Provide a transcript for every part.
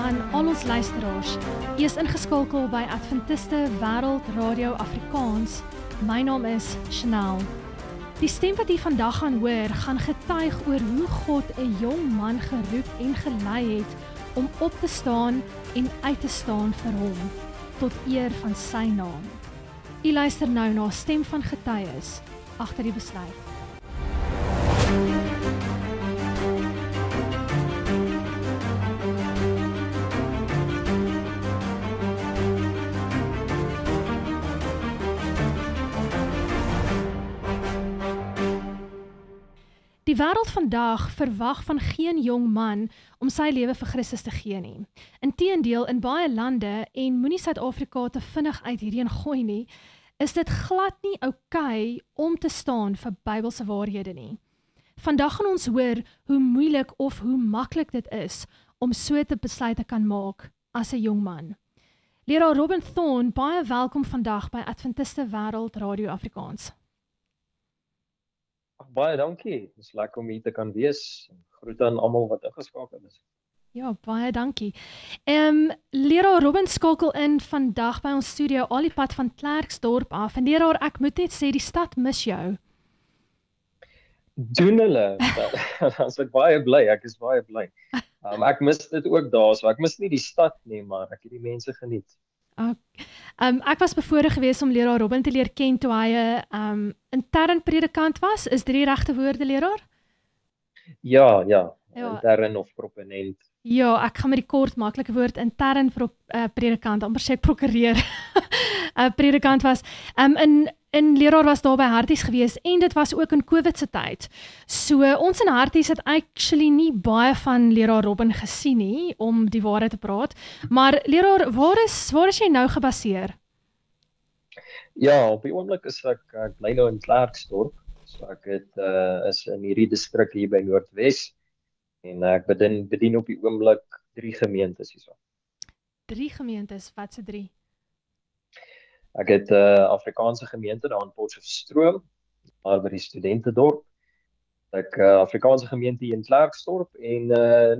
aan al ons luisteraars. U is ingeskakel by Adventiste Wêreld Radio Afrikaans. My naam is Chanel. Die stem wat u vandag gaan hoor, gaan getuig oor hoe God 'n jong man geroep en gelei het om op te staan en uit te staan vir hom, tot eer van sy naam. U luister nou na Stem van Getuies, agter die besluit. Die wêreld vandag verwag van geen jong man om sy lewe vir Christus te gee nie. Inteendeel, in baie lande, en moenie Suid-Afrika te vinnig uit hierheen gooi nie, is dit glad nie oukei om te staan vir Bybelse waarhede nie. Vandag gaan ons hoor hoe moeilik of hoe maklik dit is om so te besluit te kan maak as 'n jong man. Leraar Robin Thorn, baie welkom vandag by Adventiste Wêreld Radio Afrikaans. Baie dankie. Dit is lekker om hier te kan wees. Groete aan almal wat ingeskakel is. Ja, baie dankie. Leraar Robin skakel in vandag by ons studio al die pad van Klerksdorp af. En leraar, ek moet net sê, die stad mis jou. Doen hulle. Dan is ek baie bly. Ek is baie bly. Ek mis dit ook daar, so ek mis nie die stad nie, maar ek het die mense geniet. Ek was bevoorreg geweest om leraar Robin te leer ken toe hy 'n intern predikant was. Is dit die regte woorde, leraar? Ja, intern of proponent. Ja, ek gaan met die kort maklike woord intern predikant, amper sê ek prokureer. Predikant was. In leraar was daar by Harties gewees en dit was ook in COVID se tyd. So ons in Harties het actually nie baie van leraar Robin gesien nie, om die waarheid te praat. Maar leraar, waar is jy nou gebaseer? Ja, op die oomblik is ek bly nou in Klerksdorp. So ek is in hierdie distrik hier by Noordwes. En ek bedien op die oomblik 3 gemeentes hierso. 3 gemeentes, wat se 3? Ek het Afrikaanse gemeente daar in Potchefstroom, daar by die studentedorp. Ek Afrikaanse gemeente hier in Klerksdorp en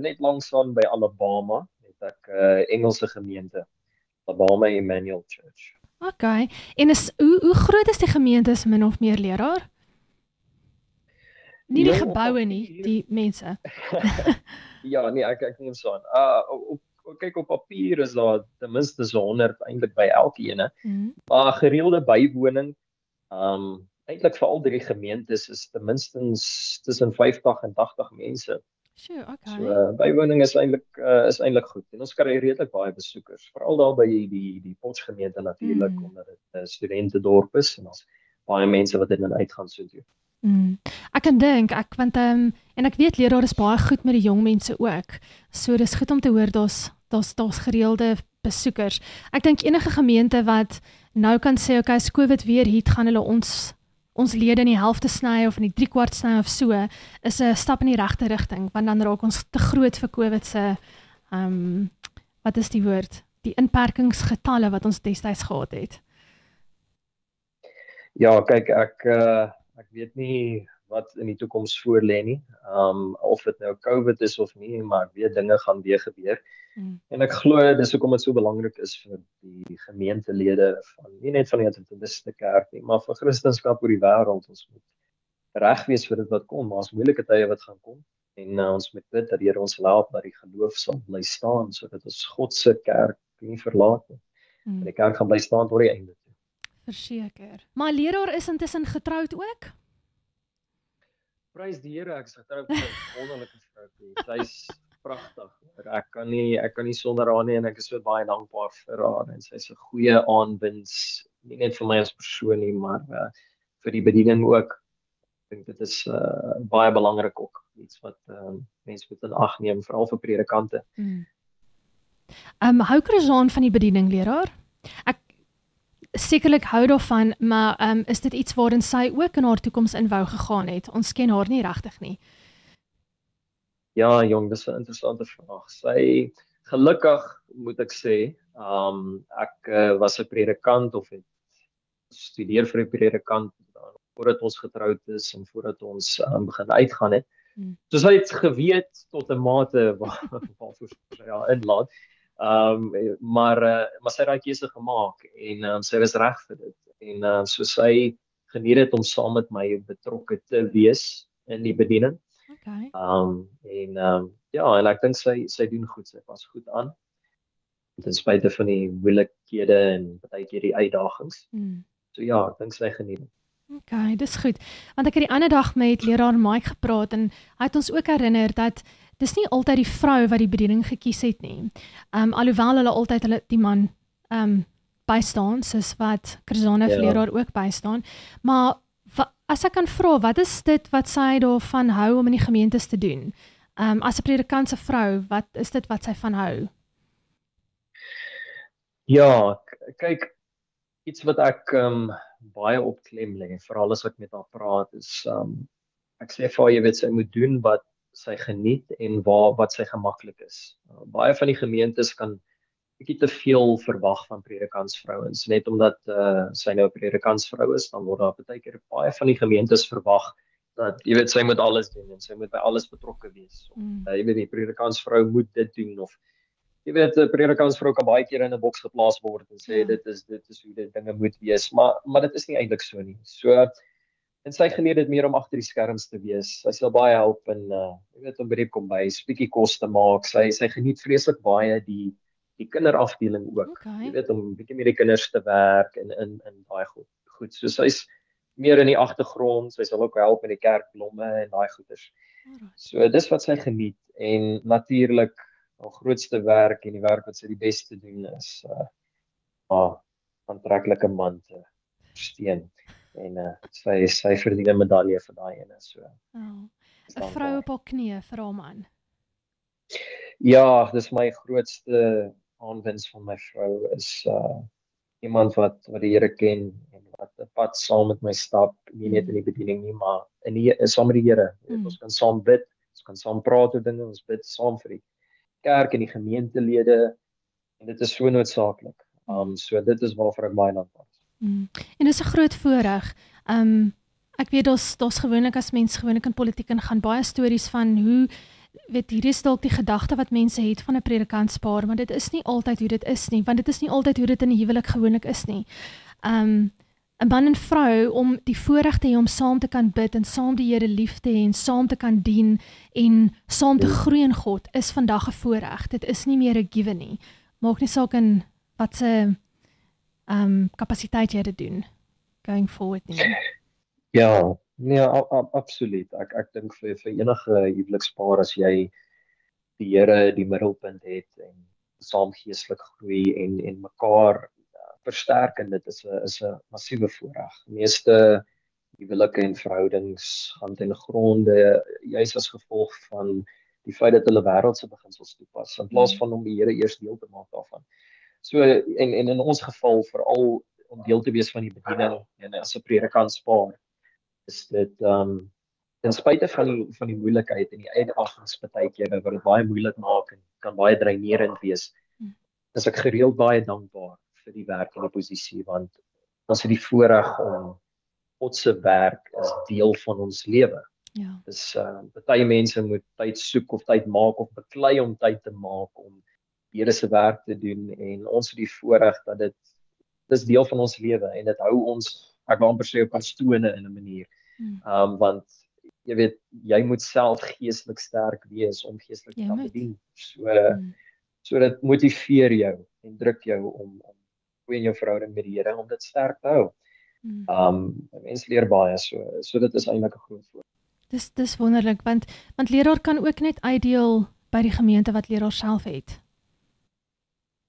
net langsaan by Alabama het ek Engelse gemeente, Alabama Emmanuel Church. Okay. En hoe groot is die gemeentes min of meer, leraar? Nie die geboue nie, die mense. Ja, nee, ek neem so aan. Kyk, op papier is daar ten minste so 100 eintlik by elkeen. Maar gereelde bywoning, eintlik vir al 3 gemeentes is ten minste tussen 50 en 80 mense. Sure, okay. So bywoning is eintlik goed. En ons kry redelik baie besoekers, veral daar by die Potchefstroom natuurlik, omdat dit 'n studentedorp is en ons baie mense wat in en uit gaan so toe. Ek kan dink, en ek weet leraar is baie goed met die jong mense ook. So dis goed om te hoor daar's gereelde besoekers. Ek dink enige gemeente wat nou kan sê, okay, as COVID weer hit, gaan hulle ons lede in die helfte sny of in die 3/4 sny of so, is 'n stap in die regte rigting, want dan raak ons te groot vir COVID se wat is die woord? Die inperkingsgetalle wat ons destyds gehad het. Ja, kyk, ek weet nie wat in die toekoms voor lê nie. Of dit nou COVID is of nie, maar ek weet dinge gaan weer gebeur. En ek glo dis hoekom dit so belangrik is vir die gemeentelede nie net van die Adventiste kerk nie, maar vir Christendom oor die wêreld. Ons moet reg wees vir dit wat kom, maar ons moeilike tye wat gaan kom. En ons moet bid dat die Here ons help dat die geloof sal bly staan, sodat ons God se kerk nie verlaat nie. En die kerk gaan bly staan tot die einde. Verseker. Maar leraar is intussen getroud ook? Prys die Here, ek is getroud met 'n wonderlike vrou. Sy's pragtig. Ek kan nie sonder haar nie en ek is so baie dankbaar vir haar en sy's 'n goeie aanwinst, nie net vir my as persoon nie, maar vir die bediening ook. Ek dink dit is baie belangrik ook, iets wat mense moet in ag neem, veral vir predikante. Hou Chrisaan van die bediening, leraar? Ek sekerlik hou daarvan, maar is dit iets waarin sy ook in haar toekoms in wou gegaan het? Ons ken haar nie regtig nie. Ja, jong, dis 'n interessante vraag. Sy, gelukkig moet ek sê, ek was 'n predikant of het studeer vir 'n predikant voordat ons getroud is en voordat ons begin uitgaan het. So sy het geweet tot 'n mate waarvoor sy inlaat. Maar sy het daai keuse gemaak en sy was reg vir dit. En so sy geniet dit om saam met my betrokke te wees in die bediening. Okay. Ja, en ek dink sy doen goed, sy pas goed aan. Ten spyte van die moeilikhede en partykeer die uitdagings. So ja, ek dink sy geniet dit. Okay, dis goed. Want ek het die ander dag met leraar Mike gepraat en hy het ons ook herinner dat dis nie altyd die vrou wat die bediening gekies het nie. Alhoewel hulle altyd die man bystaan, soos wat Chrisana vir leraar ook bystaan. Maar as ek kan vra, wat is dit wat sy daarvan hou om in die gemeentes te doen? As 'n predikantse vrou, wat is dit wat sy van hou? Ja, kyk, iets wat ek baie op klem lê, veral as ek met haar praat, is ek sê vir haar, jy weet, sy moet doen wat sy geniet en wat sy gemaklik is. Baie van die gemeentes kan bietjie te veel verwag van predikantsvrouens, net omdat sy nou 'n predikantsvrou is, dan word daar baie keer baie van die gemeentes verwag dat jy weet sy moet alles doen en sy moet by alles betrokke wees. Jy weet die predikantsvrou moet dit doen of jy weet 'n predikantsvrou kan baie keer in 'n boks geplaas word en sê dit is hoe dit dinge moet wees, maar dit is nie eintlik so nie. So en sy geniet dit meer om agter die skerms te wees. Sy sal baie help in jy weet om by die kombuis bietjie kos te maak. Sy geniet vreeslik baie die kinderafdeling ook. Okay. Jy weet om bietjie met die kinders te werk en baie goed. So sy's meer in die agtergrond. Sy sal ook help met die kerkblomme en daai goeders. So dis wat sy geniet en natuurlik haar grootste werk en die werk wat sy die beste doen is aantreklike man te steun. En sy verdien 'n medalje vir daai ene. So. 'n vrou op haar knieë vir haar man. Ja, dis my grootste aanwins van my vrou is iemand wat die Here ken en wat 'n pad saam met my stap, nie net in die bediening nie, maar saam met die Here. Ons kan saam bid, ons kan saam praat oor dinge, ons bid saam vir die kerk en die gemeentelede en dit is so noodsaaklik. So dit is waarvoor ek baie dankbaar is. En dis 'n groot voorreg. Ek weet daar's gewoonlik as mens gewoonlik in politiek ingaan baie stories van hoe weet hier is dalk die gedagte wat mense het van 'n predikantspaar, maar dit is nie altyd hoe dit is nie, want dit is nie altyd hoe dit in 'n huwelik gewoonlik is nie. 'n Man en vrou om die voorreg te hê om saam te kan bid en saam die Here lief te hê en saam te kan dien en saam te groei in God is vandag 'n voorreg. Dit is nie meer 'n given nie. Maak nie saak in wat se kapasiteit jy dit doen going forward nie. Ja, nee, absoluut. Ek dink vir enige huwelikspaar as jy die Here die middelpunt het en saam geestelik groei en mekaar versterk en dit is 'n massiewe voorreg. Meeste huwelike en verhoudings gaan ten gronde juis as gevolg van die feit dat hulle wêreldse beginsels toepas in plaas van om die Here eers deel te maak daarvan. So en in ons geval veral om deel te wees van die bediening en as 'n predikantspaar is dit ten spyte van die moeilikheid en die uitdagings baie keer wat dit baie moeilik maak en kan baie dreinerend wees. Is ek gereeld baie dankbaar vir die werk en die posisie want ons het die voorreg om God se werk is deel van ons lewe. Ja. Dus baie mense moet tyd soek of tyd maak of beklei om tyd te maak om die Here se werk te doen en ons het die voorreg dat dit is deel van ons lewe en dit hou ons, ek wil amper sê op pastone in 'n manier. Want jy weet, jy moet self geestelik sterk wees om geestelik te kan bedien. So dit motiveer jou en druk jou om in jou verhouding met die Here om dit sterk te hou. Mense leer baie so dit is eintlik 'n groot voordeel. Dis wonderlik want leraar kan ook net uitdeel by die gemeente wat leraar self het.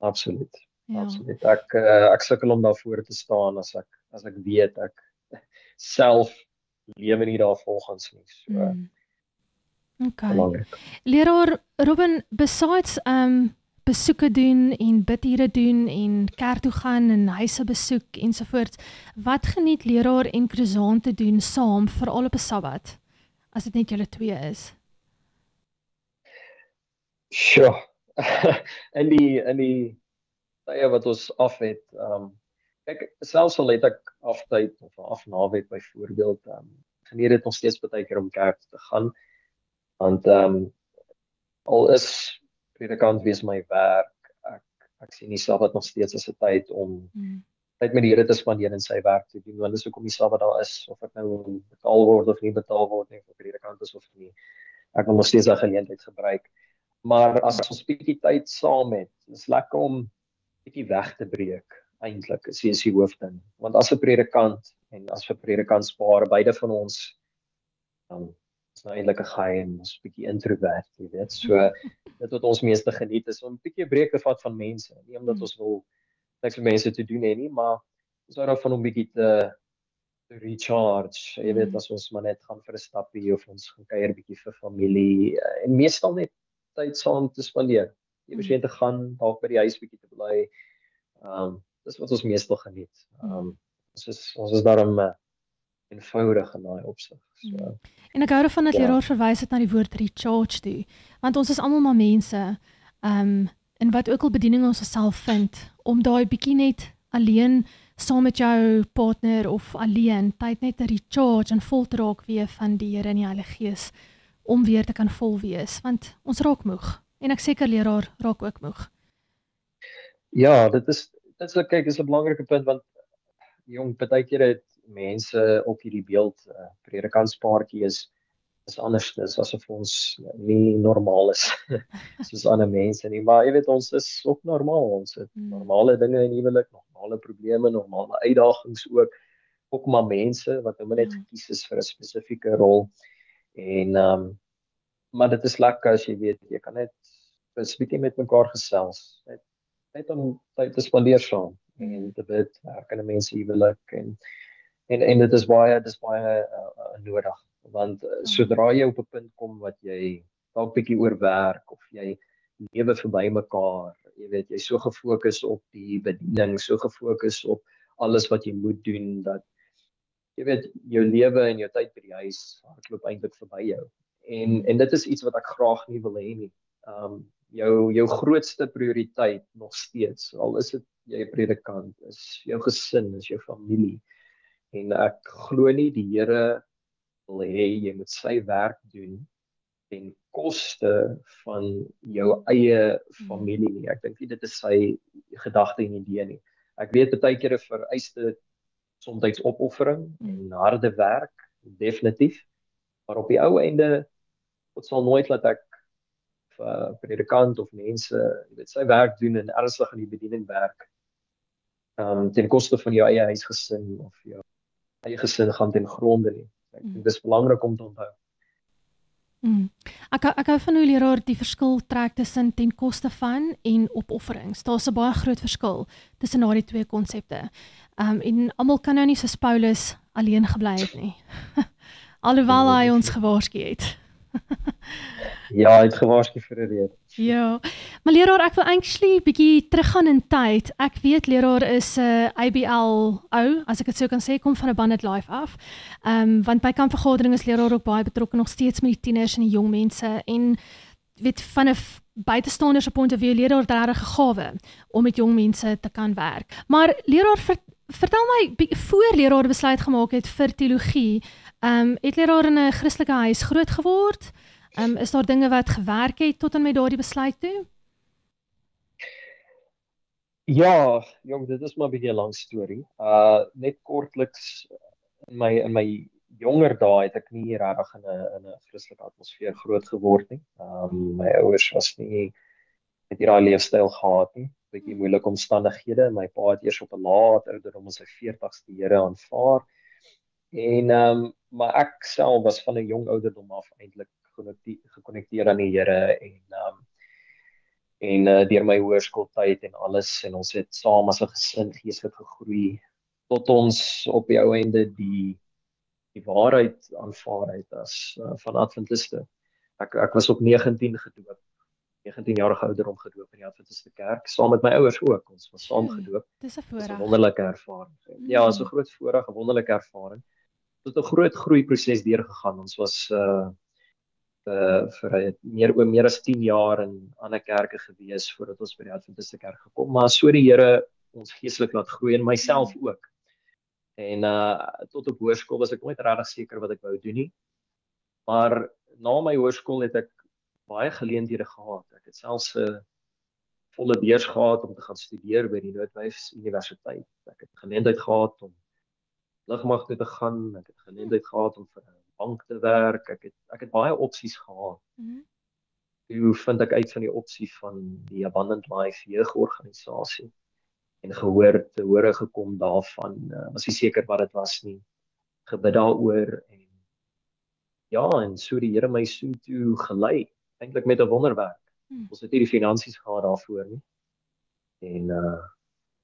Absoluut. Ja. Absoluut. Ek sukkel om daarvoor te staan as ek weet ek self lewe nie daar volgens nie. So. Okay. Belangrijk. Leraar Robin, besides besoeke doen en bidure doen en kerk toe gaan en huise besoek ensovoorts, wat geniet leraar en Chrisaan te doen saam veral op 'n Sabbat as dit net julle twee is? Sjoe. in die tye wat ons af het, kyk, selfs al het ek aftyd of 'n afnaweek byvoorbeeld, geniet dit nog steeds baie keer om kerk te gaan. Want al is predikant wees my werk, ek ek sien die Sabbat nog steeds as 'n tyd om tyd met die Here te spandeer en sy werk te doen, want dis hoekom die Sabbat daar is, of ek nou betaal word of nie betaal word nie, of ek predikant is of nie. Ek wil nog steeds daai geleentheid gebruik. Maar as ons bietjie tyd saam het, is lekker om bietjie weg te breek, eintlik, is die hoofding. Want as 'n predikant en as 'n predikantspaar, beide van ons, is nou eintlik 'n geheim, ons 'n bietjie introvert, jy weet. So dit wat ons meeste geniet is om 'n bietjie 'n breek te vat van mense, nie omdat ons wil niks met mense te doen hê nie, maar ons hou daarvan om bietjie te recharge, jy weet, as ons maar net gaan vir 'n stappie of ons gaan kuier bietjie vir familie en meestal net tyd saam te spandeer. Jy weet te gaan dalk by die huis bietjie te bly. Dis wat ons meestal geniet. Ons is daarom eenvoudig in daai opsig. So. En ek hou daarvan dat leraar verwys het na die woord recharge toe, want ons is almal maar mense, en wat ook al bediening ons osself vind, om daai bietjie net alleen saam met jou partner of alleen tyd net te recharge en vol te raak weer van die Here en die Heilige Gees, om weer te kan vol wees, want ons raak moeg, en ek seker leraar raak ook moeg. Ja, dit is kyk, is 'n belangrike punt, want jong, baie keer het mense op hierdie beeld, predikantspaartjie is anders, dis asof ons nie normaal is soos ander mense nie, maar jy weet, ons is ook normaal, ons het normale dinge in huwelik, normale probleme, normale uitdagings ook maar mense wat nou net gekies is vir 'n spesifieke rol, en maar dit is lekker as jy weet, jy kan net 'n bietjie met mekaar gesels, net om tyd te spandeer saam, en te bid, werkende mense huwelik, en dit is baie nodig, want sodra jy op 'n punt kom wat jy dalk bietjie oorwerk, of jy lewe verby mekaar, jy weet, jy's so gefokus op die bediening, so gefokus op alles wat jy moet doen, dat jy weet, jou lewe en jou tyd by die huis hardloop eintlik verby jou, en dit is iets wat ek graag nie wil hê nie. Jou grootste prioriteit nog steeds, al is dit jy 'n predikant, is jou gesin, is jou familie, en ek glo nie die Here wil hê jy moet sy werk doen ten koste van jou eie familie nie. Ek dink nie dit is sy gedagte en idee nie. Ek weet baie kere vereis dit soms opoffering en harde werk, definitief, maar op die ou einde, dit sal nooit laat ek predikant of mense, jy weet, sy werk doen en ernstig aan die bediening werk, ten koste van jou eie huisgesin of jou eie gesin gaan ten gronde nie. Ek dink dis belangrik om te onthou. Ek hou van hoe leraar die verskil trek tussen ten koste van en opofferings. Daar's 'n baie groot verskil tussen daardie twee konsepte. En almal kan nou nie soos Paulus alleen gebly het nie. Alhoewel hy ons gewaarsku het. Ja, hy het gewaarsku vir 'n rede. Ja, maar leraar, ek wil actually bietjie teruggaan in tyd. Ek weet leraar is 'n ABL ou, as ek dit sou kan sê, kom van 'n Abundant Life af. Want by kampvergadering is leraar ook baie betrokke nog steeds met die tieners en die jong mense, en weet, van 'n buitestander se point of view, leraar het regtig 'n gawe om met jong mense te kan werk. Maar leraar, vertel my, voor leraar besluit gemaak het vir teologie, het leraar in 'n Christelike huis groot geword? Is daar dinge wat gewerk het tot en met daardie besluit toe? Ja, jong, dit is maar 'n bietjie 'n lang storie. Net kortliks, in my jonger dae het ek nie regtig in 'n Christelike atmosfeer groot geword nie. My ouers was nie met hierdie leefstyl gehad nie. Bietjie moeilike omstandighede. My pa het eers op 'n laat ouderdom op sy 40ste Here aanvaar. En maar ek self was van 'n jong ouderdom af eintlik gekonnekteer aan die Here, en deur my hoërskooltyd en alles, en ons het saam as 'n gesin geestelik gegroei tot ons op die ou einde die waarheid aanvaar het as van Adventiste. Ek was op 19 gedoop, 19-jarige ouderdom gedoop in die Adventiste kerk, saam met my ouers ook. Ons was saam gedoop. Dis 'n voorreg. 'n wonderlike ervaring. Ja, is 'n groot voorreg, 'n wonderlike ervaring. Dit het 'n groot groeiproses deurgegaan. Ons was vir meer as 10 jaar in ander kerke gewees voordat ons by die Adventiste kerk gekom, maar so die Here ons geestelik laat groei, en myself ook. En tot op hoërskool was ek nooit regtig seker wat ek wou doen nie. Maar na my hoërskool het ek baie geleenthede gehad. Ek het selfs 'n volle beurs gehad om te gaan studeer by die Noordwes Universiteit. Ek het geleentheid gehad om lugmag toe te gaan, ek het geleentheid gehad om vir 'n bank te werk. Ek het baie opsies gehad. Toe vind ek uit van die opsie van die Abundant Life jeugorganisasie en te hore gekom daarvan, was nie seker wat dit was nie, gebid daaroor en so die Here my so toe gelei, eintlik met 'n wonderwerk. Ons het nie die finansies gehad daarvoor nie. En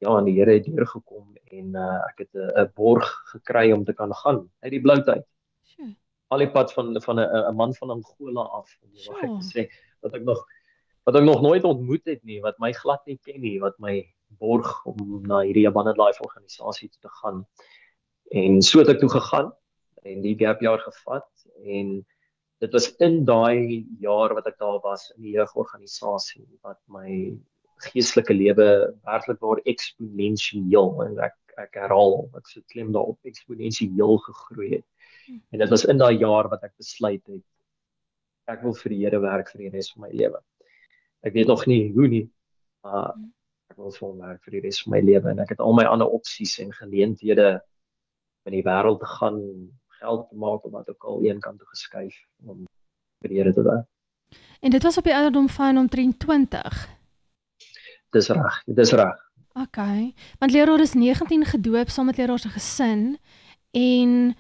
en die Here het deurgekom en ek het 'n borg gekry om te kan gaan uit die bloutheid. Sure. Al die pad van 'n man van Angola af, om Sure. te sê wat ek nog nooit ontmoet het nie, wat my glad nie ken nie, wat my borg om na hierdie Abundant Life organisasie toe te gaan. En so het ek toe gegaan en die gap jaar gevat en dit was in daai jaar wat ek daar was in die jeugorganisasie wat my geestelike lewe werklik waar eksponensieel, en ek herhaal, ek sit klem daarop, eksponensieel gegroei het. En dit was in daai jaar wat ek besluit het, ek wil vir die Here werk vir die res van my lewe. Ek weet nog nie hoe nie, maar ek wil vir hom werk vir die res van my lewe en ek het al my ander opsies en geleenthede in die wêreld te gaan, geld te maak of wat ook al, een kant toe geskuif om vir die Here te werk. En dit was op die ouderdom van omtrent 20. Dis reg. Okay, want Leroy is 19 gedoop saam met Leroy se gesin en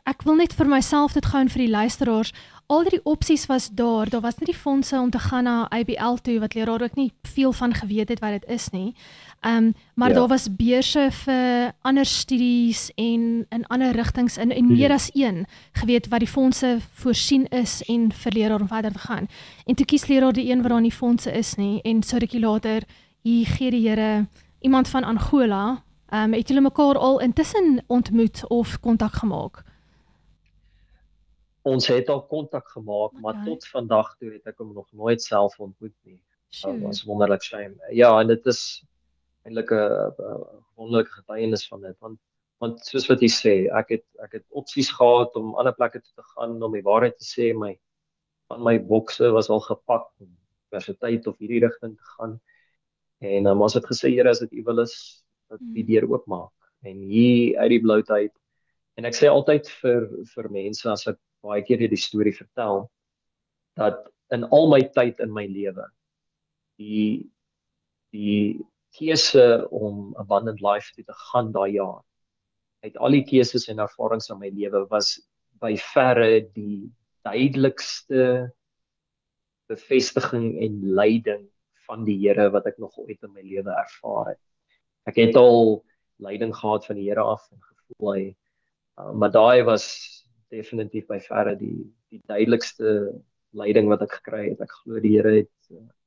ek wil net vir myself dit gou en vir die luisteraars, al die opsies was daar was nie die fondse om te gaan na ABL toe, wat Leroy ook nie veel van geweet het wat dit is nie, maar daar was beurse vir ander studies en in ander rigtings, en meer as een, geweet wat die fondse voorsien is en vir Leroy om verder te gaan. En toe kies Leroy die een waar daar nie fondse is nie, en so rukkie later, hier gee die Here iemand van Angola, het julle mekaar al intussen ontmoet of kontak gemaak? Ons het al kontak gemaak, maar tot vandag toe het ek hom nog nooit self ontmoet nie. Dit was wonderlik shame. Ja, en dit is eintlik 'n wonderlike getuienis van dit, want soos wat jy sê, ek het opsies gehad om ander plekke toe te gaan, om die waarheid te sê, my bokse was al gepak om universiteit of hierdie rigting te gaan. En ons het gesê, Here, as dit U wil is, dat die deur oopmaak. En hier uit die bloutheid. En ek sê altyd vir mense, as ek baie keer die storie vertel, dat in al my tyd in my lewe, die keuse om Abundant Life toe te gaan daai jaar, uit al die keuses en ervarings in my lewe, was by verre die duidelikste bevestiging en leiding van die Here wat ek nog ooit in my lewe ervaar het. Ek het al leiding gehad van die Here af en gevoel maar daai was definitief by verre die duidelikste leiding wat ek gekry het. Ek glo die Here het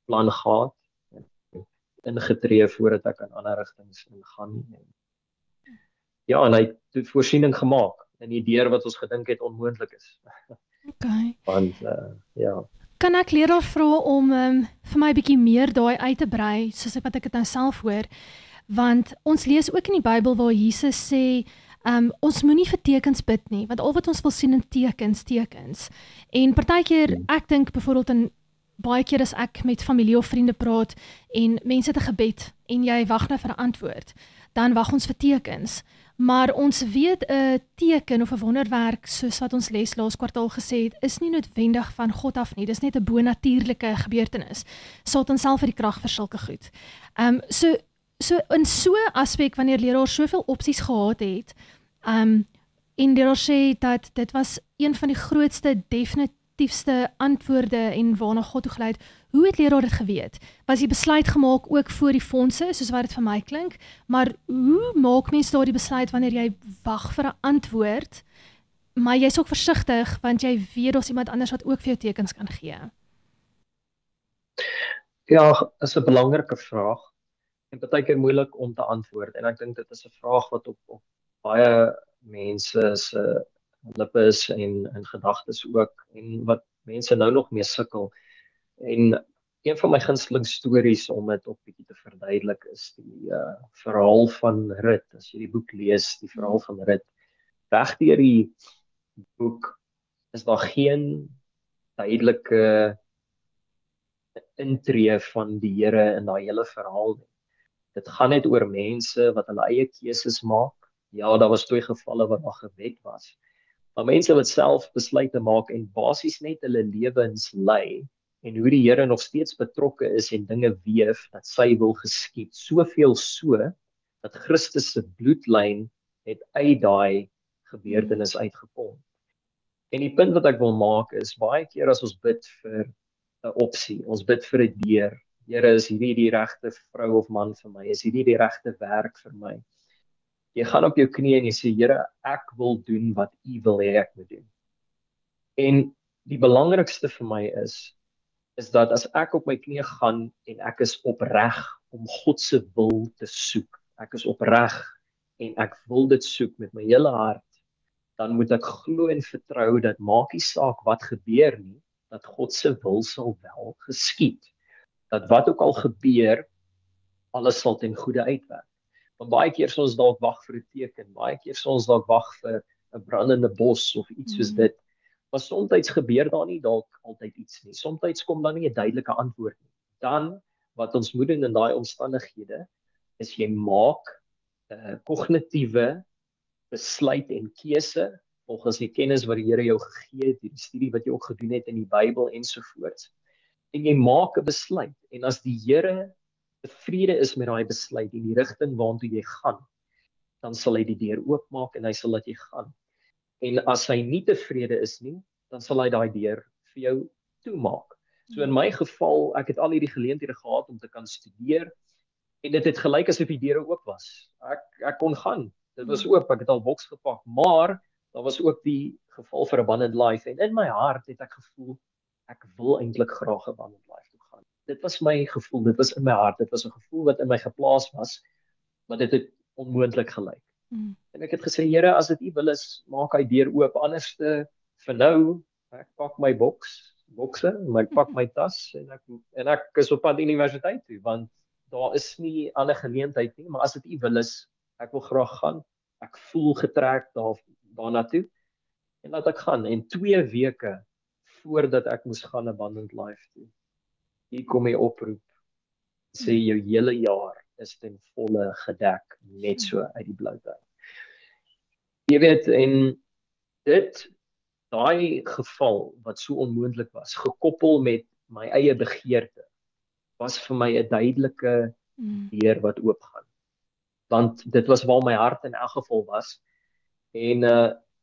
plan gehad en ingetree voordat ek in ander rigtings ingaan. Ja, en hy het voorsiening gemaak in die deur wat ons gedink het onmoontlik is. Okay. Want Kan ek Leroy vra om vir my 'n bietjie meer daai uit te brei, soos wat ek dit nou self hoor, want ons lees ook in die Bybel waar Jesus sê, ons moenie vir tekens bid nie, want al wat ons wil sien in tekens. En partykeer, ek dink byvoorbeeld baie keer as ek met familie of vriende praat en mense het 'n gebed en jy wag nou vir 'n antwoord, dan wag ons vir tekens. Maar ons weet 'n teken of 'n wonderwerk, soos wat ons les laas kwartaal gesê het, is nie noodwendig van God af nie. Dis net 'n bonatuurlike gebeurtenis. Satan self het die krag vir sulke goed. So in so 'n aspek, wanneer Leroy soveel opsies gehad het, en Leroy sê dat dit was een van die grootste, definitiefste antwoorde en waarna God toe gelei het. Hoe het Leroy dit geweet? Was die besluit gemaak ook voor die fondse, soos wat dit vir my klink, maar hoe maak mens daardie besluit wanneer jy wag vir 'n antwoord, maar jy's ook versigtig, want jy weet daar's iemand anders wat ook vir jou tekens kan gee? Ja, is 'n belangrike vraag en partykeer moeilik om te antwoord, en ek dink dit is 'n vraag wat op baie mense se lippe is en gedagtes ook, en wat mense nou nog mee sukkel. En een van my gunsteling stories om dit op bietjie te verduidelik is die verhaal van Rut. As jy die boek lees, die verhaal van Rut, regdeur die boek is daar geen duidelike intree van die Here in daai hele verhaal nie. Dit gaan net oor mense wat hulle eie keuses maak. Ja, daar was 2 gevalle waar daar gewet was. Maar mense wat self besluite maak en basies net hulle lewens lei en hoe die Here nog steeds betrokke is en dinge weef dat sy wil geskied. Soveel so dat Christus se bloedlyn het uit daai gebeurtenis uitgekom. En die punt wat ek wil maak is baie keer as ons bid vir 'n opsie, ons bid vir 'n deur. Here, is hierdie die regte vrou of man vir my? Is hierdie die regte werk vir my? Jy gaan op jou knieë en jy sê, Here, ek wil doen wat U wil hê ek moet doen. En die belangrikste vir my is dat as ek op my knieë gaan en ek is opreg om God se wil te soek, ek is opreg en ek wil dit soek met my hele hart, dan moet ek glo en vertrou dat maak nie saak wat gebeur nie, dat God se wil sal wel geskied. Dat wat ook al gebeur, alles sal ten goeie uitwerk. Want baie keer sal ons dalk wag vir 'n teken, baie keer sal ons dalk wag vir 'n brandende bos of iets soos dit. Maar soms gebeur daar nie dalk altyd iets nie. Soms kom daar nie 'n duidelike antwoord nie. Dan wat ons moet doen in daai omstandighede is jy maak 'n kognitiewe besluit en keuse volgens die kennis wat die Here jou gegee het, die studie wat jy ook gedoen het in die Bybel ensovoorts. En jy maak 'n besluit en as die Here tevrede is met daai besluit en die rigting waartoe jy gaan, dan sal hy die deur oopmaak en hy sal laat jy gaan. En as hy nie tevrede is nie, dan sal hy daai deur vir jou toemaak. So in my geval, ek het al hierdie geleenthede gehad om te kan studeer en dit het gelyk asof die deure oop was. Ek kon gaan. Dit was oop, ek het al boks gepak, maar daar was ook die geval vir Abundant Life en in my hart het ek gevoel ek wil eintlik graag Abundant Life toe gaan. Dit was my gevoel, dit was in my hart, dit was 'n gevoel wat in my geplaas was, maar dit het onmoontlik gelyk. En ek het gesê, Here, as dit U wil is, maak hy deur oop, anderste vir nou, ek pak my bokse, maar ek pak my tas en ek is op pad universiteit toe, want daar is nie ander geleentheid nie, maar as dit U wil is, ek wil graag gaan, ek voel getrek daarna toe, en laat ek gaan, en 2 weke voordat ek moes gaan Abundant Life toe, hier kom die oproep, sê jou hele jaar is ten volle gedek, net so uit die blou uit. Jy weet, en daai geval wat so onmoontlik was, gekoppel met my eie begeerte, was vir my 'n duidelike deur wat oopgaan. Want dit was waar my hart in elk geval was. En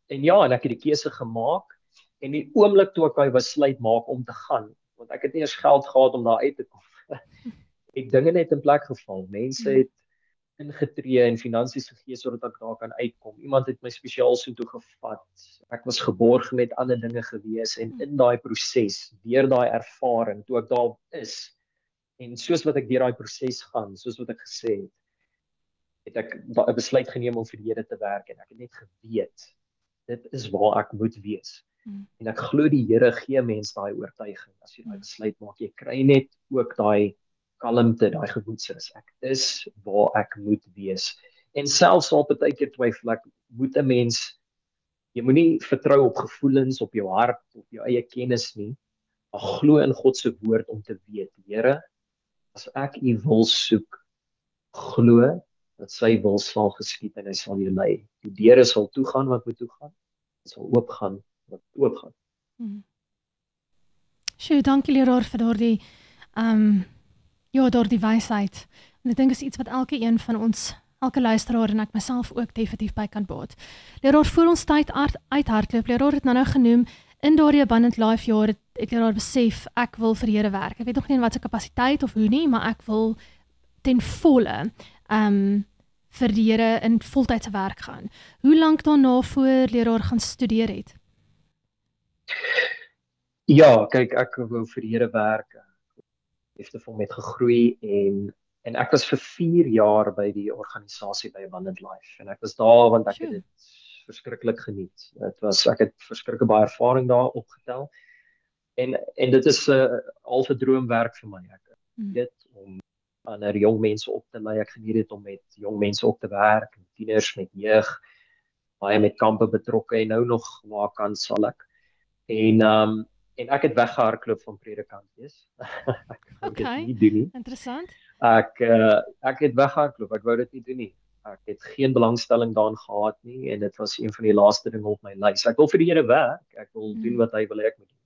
ja, en ek het die keuse gemaak en die oomblik toe ek hy besluit maak om te gaan, want ek het nie eens geld gehad om daar uit te kom. Ek dinge net in plek geval. Mense het ingetree en finansies gegee sodat ek daar kan uitkom. Iemand het my spesiaal so toe gevat. Ek was geborg met ander dinge gewees en in daai proses, deur daai ervaring, toe ek daar is en soos wat ek deur daai proses gaan, soos wat ek gesê het ek 'n besluit geneem om vir die Here te werk en ek het net geweet dit is waar ek moet wees. En ek glo die Here gee mense daai oortuiging as jy daai besluit maak. Jy kry net ook daai kalmte, daai gemoedsrus. Ek is waar ek moet wees. En selfs al baie keer twyfel ek, moet 'n mens, jy moenie vertrou op gevoelens, op jou hart, op jou eie kennis nie, maar glo in God se woord om te weet, Here, as ek U wil soek, glo dat sy wil sal geskied en hy sal jou lei. Die deure sal toegaan wat moet toegaan, dit sal oopgaan wat oopgaan. Sjoe, dankie Leroy vir daardie daardie wysheid. En ek dink is iets wat elke een van ons, elke luisteraar en ek myself ook definitief by kan baat. Leroy, voor ons tyd uithardloop, Leroy het nou genoem, in daardie Abundant Life jaar het Leroy besef, ek wil vir die Here werk. Ek weet nog nie in wat se kapasiteit of hoe nie, maar ek wil ten volle vir die Here in voltydse werk gaan. Hoe lank daarna voor Leroy gaan studeer het? Ja, kyk, ek wou vir die Here werk. Liefdevol met gegroei en ek was vir 4 jaar by die organisasie by Abundant Life en ek was daar want ek het dit verskriklik geniet. Ek het verskriklik baie ervaring daar opgetel en dit is al 'n droomwerk vir my. Ek weet om ander jong mense op te lei. Ek geniet dit om met jong mense op te werk, met tieners, met jeug, baie met kampe betrokke en nou nog waar kan sal ek. En ek het weggehardloop van predikant wees. Ek wou dit nie doen nie. Interessant. Ek het weggehardloop, ek wou dit nie doen nie. Ek het geen belangstelling daarin gehad nie en dit was een van die laaste dinge op my lys. Ek wil vir die Here werk, ek wil doen wat hy wil hê ek moet doen.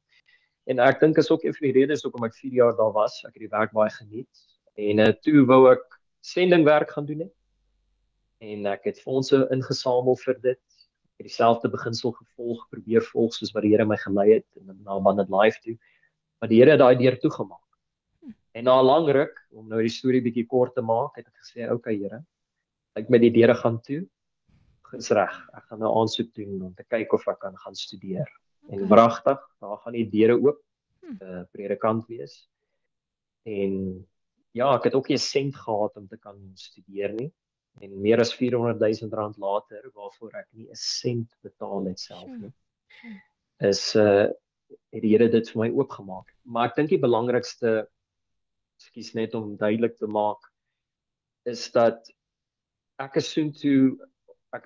En ek dink is ook een van die redes hoekom ek 4 jaar daar was. Ek het die werk baie geniet en toe wou ek sendingwerk gaan doen het. En ek het fondse ingesamel vir dit. Ek het dieselfde beginsel gevolg, probeer volg soos wat die Here my gelei het en na Abundant Life toe. Maar die Here het daai deur toegemaak. En na 'n lang ruk, om nou die storie bietjie kort te maak, het ek gesê, "Oké Here, ek met die deure gaan toe. Dis reg. Ek gaan nou aansoek doen om te kyk of ek kan gaan studeer." En wragtig, daar gaan die deure oop, predikant wees. En ja, ek het ook nie 'n sent gehad om te kan studeer nie. En meer as R400,000 later, waarvoor ek nie 'n sent betaal het self nie, het die Here dit vir my oopgemaak. Maar ek dink die belangrikste, ekskuus net om duidelik te maak, is dat ek is soontoe, ek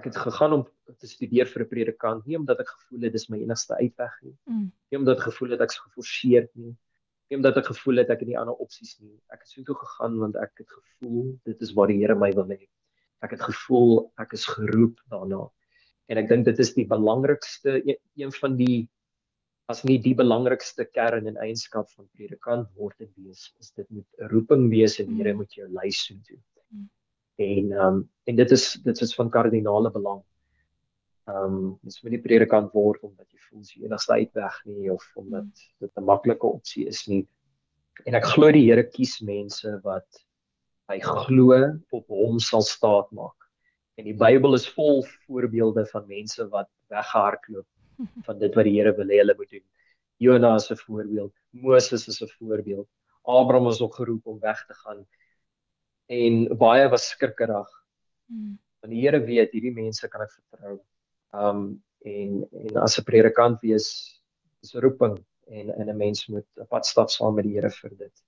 het gegaan om te studeer vir 'n predikant, nie omdat ek gevoel het dis my enigste uitweg nie. Nie omdat ek gevoel het ek's geforseerd nie. Nie omdat ek gevoel het ek het nie ander opsies nie. Ek het soontoe gegaan want ek het gevoel dit is waar die Here my wil hê. Ek het gevoel ek is geroep daarna. En ek dink dit is die belangrikste, een van die, as nie die belangrikste kern en eienskap van predikant word en wees, is dit moet 'n roeping wees en die Here moet jou lei soontoe. En dit is van kardinale belang. Dis moet nie predikant word omdat jy voel jy enigste uitweg nie of omdat dit 'n maklike opsie is nie. En ek glo die Here kies mense wat hy glo op hom sal staat maak. En die Bybel is vol voorbeelde van mense wat weggehardloop van dit wat die Here wil hê hulle moet doen. Jona is 'n voorbeeld, Moses is 'n voorbeeld. Abraham is ook geroep om weg te gaan. En baie was skrikkerig. Want die Here weet hierdie mense kan ek vertrou. En as 'n predikant wees, is 'n roeping en 'n mens moet 'n pad stap saam met die Here vir dit.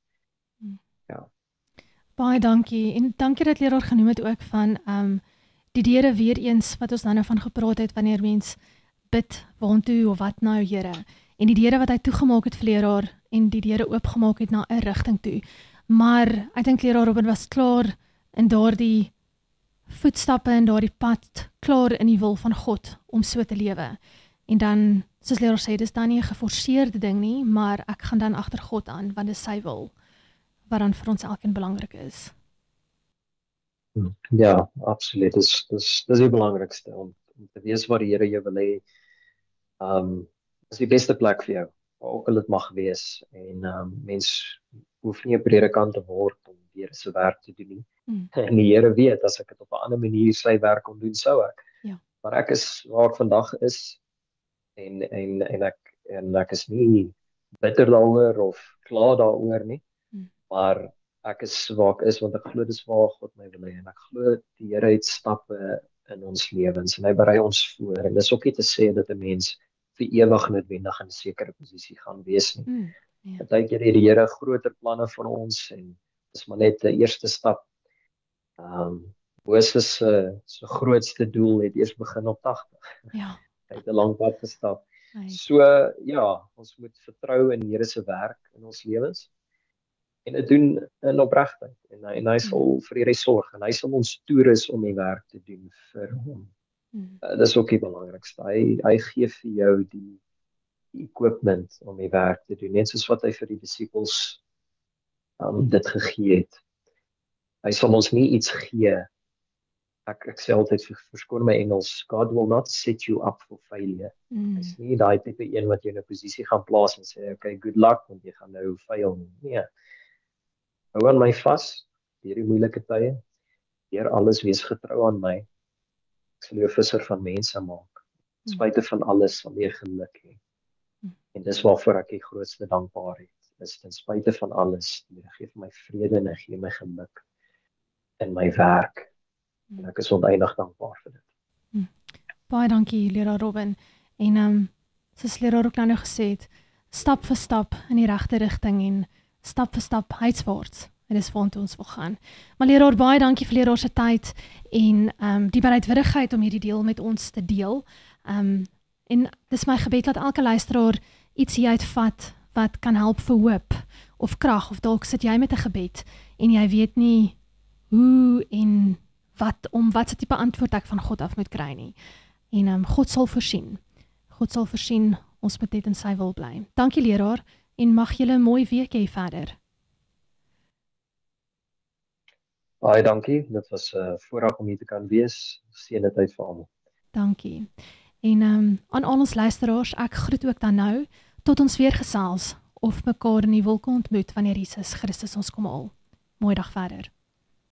Ja. Baie dankie. En dankie dat leraar genoem het ook van die deure weer eens wat ons nou van gepraat het wanneer mens bid waantoe of wat nou Here. En die deure wat hy toegemaak het vir leraar en die deure oopgemaak het na 'n rigting toe. Maar ek dink leraar Robin was klaar in daardie voetstappe en daardie pad klaar in die wil van God om so te lewe. En dan, soos leraar sê, dis dan nie 'n geforseerde ding nie, maar ek gaan dan agter God aan, want dis sy wil, wat dan vir ons elkeen belangrik is. Ja, absoluut. Dis die belangrikste, om te weet waar die Here jou wil hê. Is die beste plek vir jou, waar ook al dit mag wees. En mens hoef nie 'n predikant te word om die Here se werk te doen nie. En die Here weet, as ek dit op 'n ander manier sy werk kon doen, sou ek. Ja. Maar ek is waar ek vandag is, en ek is nie bitter daaroor of klaar daaroor nie, maar ek is waar ek is, want ek glo dis waar God my wil hê, en ek glo die Here het stappe in ons lewens, en hy berei ons voor, en dis ook nie te sê dat 'n mens vir ewig noodwendig in 'n sekere posisie gaan wees nie. Partykeer het die Here groter planne vir ons, en dis maar net 'n eerste stap. Moses se grootste doel het eers begin op 80. Ja. Hy het 'n lang pad gestap. So ja, ons moet vertrou in die Here se werk in ons lewens en dit doen in opregtheid, en hy sal vir die res sorg, en hy sal ons toerus om die werk te doen vir hom. Dis ook die belangrikste. Hy gee vir jou die equipment om die werk te doen, net soos wat hy vir die disippels dit gegee het. Hy sal ons nie iets gee. Ek sê altyd, verskoon my Engels, God will not set you up for failure. Hy's nie daai tipe een wat jou in 'n posisie gaan plaas en sê, okay, good luck, want jy gaan nou fail. Nee. Hou aan my vas, deur die moeilike tye, deur alles wees getrou aan my. Ek sal jou 'n visser van mense maak. Spite van alles sal jy geluk hê. En dis waarvoor ek die grootste dankbaarheid is, ten spite van alles, die Here gee vir my vrede en hy gee my geluk in my werk. En ek is oneindig dankbaar vir dit. Baie dankie, leraar Robin. En soos leraar ook nou gesê het, stap vir stap in die regte rigting en stap vir stap huiswaarts. En dis waartoe ons wil gaan. Maar leraar, baie dankie vir leraar se tyd en die bereidwilligheid om hierdie deel met ons te deel. En dis my gebed dat elke luisteraar iets hieruit vat wat kan help vir hoop of krag, of dalk sit jy met 'n gebed en jy weet nie hoe en wat se tipe antwoord ek van God af moet kry nie. En God sal voorsien. God sal voorsien, ons moet net in sy wil bly. Dankie leraar en mag julle 'n mooi week hê verder. Baie dankie. Dit was 'n voorreg om hier te kan wees. Seënde tyd vir almal. Dankie. En aan al ons luisteraars, ek groet ook dan nou tot ons weer gesels of mekaar in die wolke ontmoet wanneer Jesus Christus ons kom haal. Mooi dag verder.